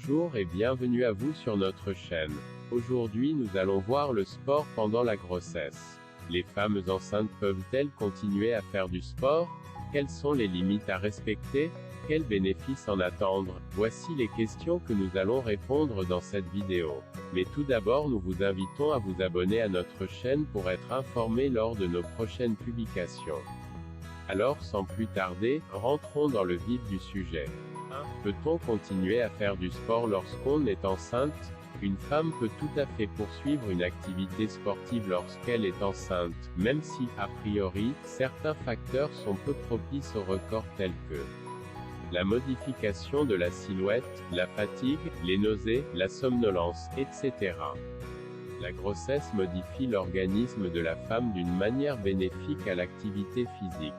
Bonjour et bienvenue à vous sur notre chaîne. Aujourd'hui nous allons voir le sport pendant la grossesse. Les femmes enceintes peuvent-elles continuer à faire du sport? Quelles sont les limites à respecter? Quels bénéfices en attendre? Voici les questions que nous allons répondre dans cette vidéo. Mais tout d'abord nous vous invitons à vous abonner à notre chaîne pour être informé lors de nos prochaines publications. Alors sans plus tarder, rentrons dans le vif du sujet. 1. Peut-on continuer à faire du sport lorsqu'on est enceinte? Une femme peut tout à fait poursuivre une activité sportive lorsqu'elle est enceinte, même si, a priori, certains facteurs sont peu propices au record tels que la modification de la silhouette, la fatigue, les nausées, la somnolence, etc. La grossesse modifie l'organisme de la femme d'une manière bénéfique à l'activité physique.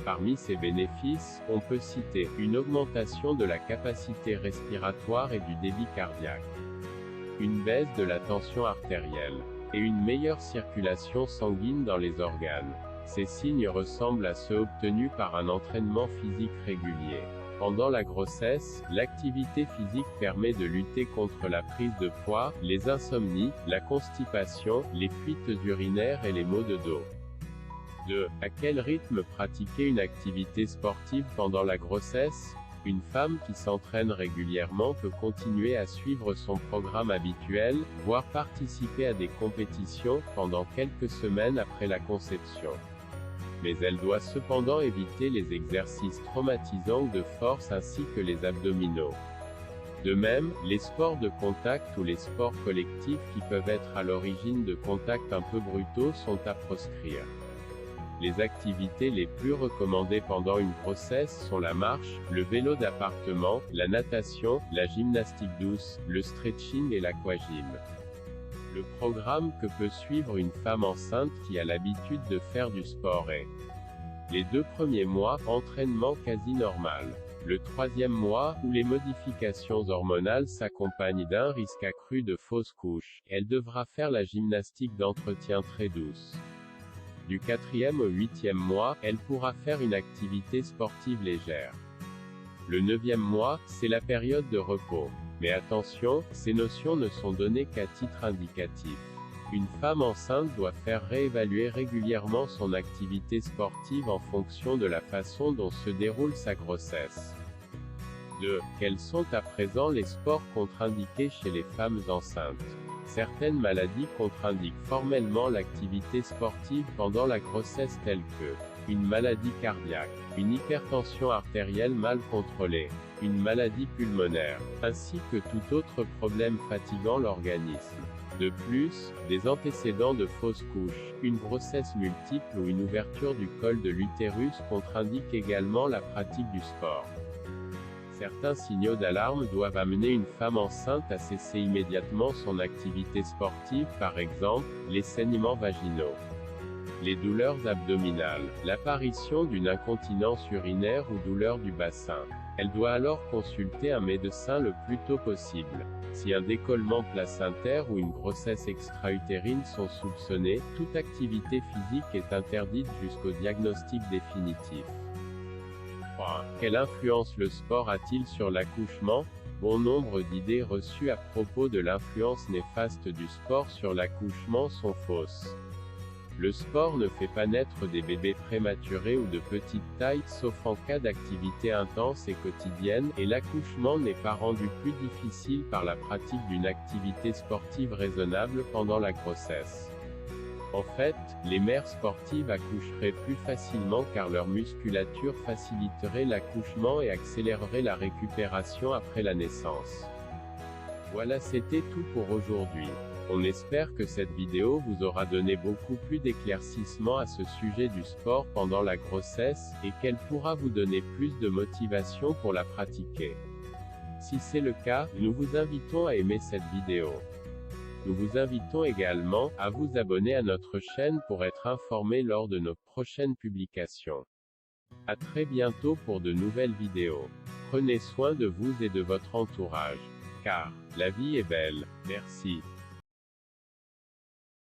Parmi ces bénéfices, on peut citer une augmentation de la capacité respiratoire et du débit cardiaque, une baisse de la tension artérielle, et une meilleure circulation sanguine dans les organes. Ces signes ressemblent à ceux obtenus par un entraînement physique régulier. Pendant la grossesse, l'activité physique permet de lutter contre la prise de poids, les insomnies, la constipation, les fuites urinaires et les maux de dos. 2. À quel rythme pratiquer une activité sportive pendant la grossesse? Une femme qui s'entraîne régulièrement peut continuer à suivre son programme habituel, voire participer à des compétitions, pendant quelques semaines après la conception. Mais elle doit cependant éviter les exercices traumatisants ou de force ainsi que les abdominaux. De même, les sports de contact ou les sports collectifs qui peuvent être à l'origine de contacts un peu brutaux sont à proscrire. Les activités les plus recommandées pendant une grossesse sont la marche, le vélo d'appartement, la natation, la gymnastique douce, le stretching et l'aquagym. Le programme que peut suivre une femme enceinte qui a l'habitude de faire du sport est: les 2 premiers mois, entraînement quasi normal. Le 3e mois, où les modifications hormonales s'accompagnent d'un risque accru de fausse couche, elle devra faire la gymnastique d'entretien très douce. Du 4e au 8e mois, elle pourra faire une activité sportive légère. Le 9e mois, c'est la période de repos. Mais attention, ces notions ne sont données qu'à titre indicatif. Une femme enceinte doit faire réévaluer régulièrement son activité sportive en fonction de la façon dont se déroule sa grossesse. 2. Quels sont à présent les sports contre-indiqués chez les femmes enceintes? Certaines maladies contre-indiquent formellement l'activité sportive pendant la grossesse telles que une maladie cardiaque, une hypertension artérielle mal contrôlée, une maladie pulmonaire, ainsi que tout autre problème fatiguant l'organisme. De plus, des antécédents de fausse couche, une grossesse multiple ou une ouverture du col de l'utérus contre-indiquent également la pratique du sport. Certains signaux d'alarme doivent amener une femme enceinte à cesser immédiatement son activité sportive, par exemple, les saignements vaginaux, les douleurs abdominales, l'apparition d'une incontinence urinaire ou douleur du bassin. Elle doit alors consulter un médecin le plus tôt possible. Si un décollement placentaire ou une grossesse extra-utérine sont soupçonnés, toute activité physique est interdite jusqu'au diagnostic définitif. 3. Quelle influence le sport a-t-il sur l'accouchement? Bon nombre d'idées reçues à propos de l'influence néfaste du sport sur l'accouchement sont fausses. Le sport ne fait pas naître des bébés prématurés ou de petite taille, sauf en cas d'activité intense et quotidienne, et l'accouchement n'est pas rendu plus difficile par la pratique d'une activité sportive raisonnable pendant la grossesse. En fait, les mères sportives accoucheraient plus facilement car leur musculature faciliterait l'accouchement et accélérerait la récupération après la naissance. Voilà, c'était tout pour aujourd'hui. On espère que cette vidéo vous aura donné beaucoup plus d'éclaircissements à ce sujet du sport pendant la grossesse, et qu'elle pourra vous donner plus de motivation pour la pratiquer. Si c'est le cas, nous vous invitons à aimer cette vidéo. Nous vous invitons également à vous abonner à notre chaîne pour être informé lors de nos prochaines publications. À très bientôt pour de nouvelles vidéos. Prenez soin de vous et de votre entourage. Car la vie est belle. Merci.